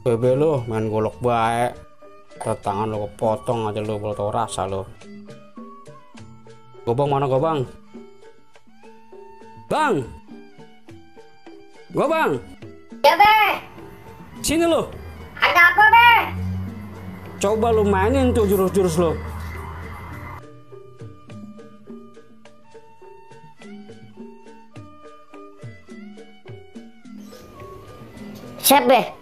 Bebe lo main golok baik, tangan lo kepotong aja lo, belum tau rasa lo. Gobang mana gobang? Bang, gobang. Ya be, Sini lo. ada apa be? Coba lo mainin tuh jurus-jurus lo. Siap be.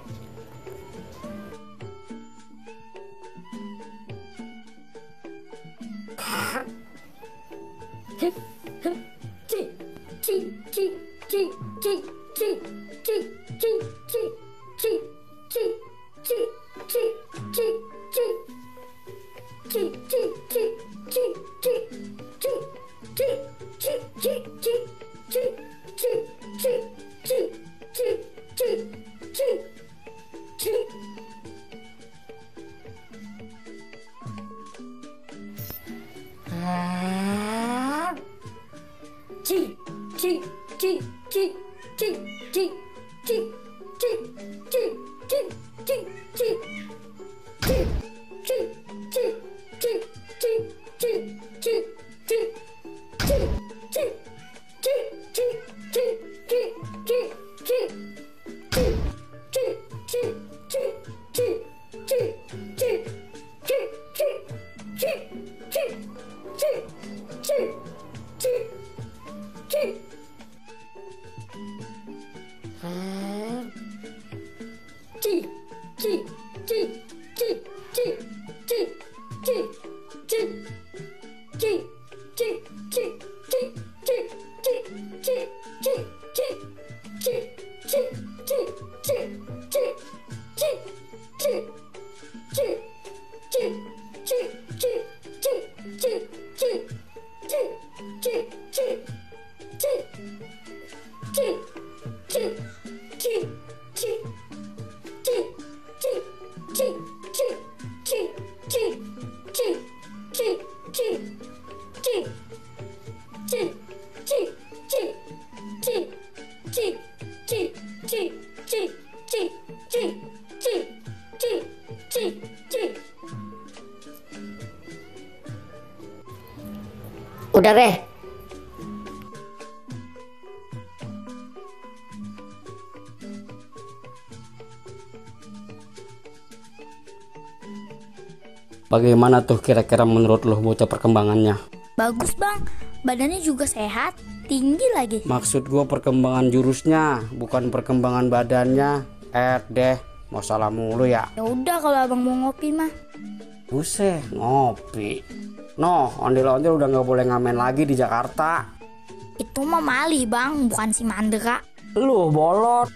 Udah be. Bagaimana tuh kira-kira menurut lo bocah perkembangannya? Bagus bang, badannya juga sehat, tinggi lagi. Maksud gua perkembangan jurusnya, bukan perkembangan badannya. Deh, mau salah mulu ya. Ya udah kalau abang mau ngopi mah. Buset, ngopi. Noh, ondel-ondel udah nggak boleh ngamen lagi di Jakarta. Itu mah malih bang, bukan si mandera. Lu bolot.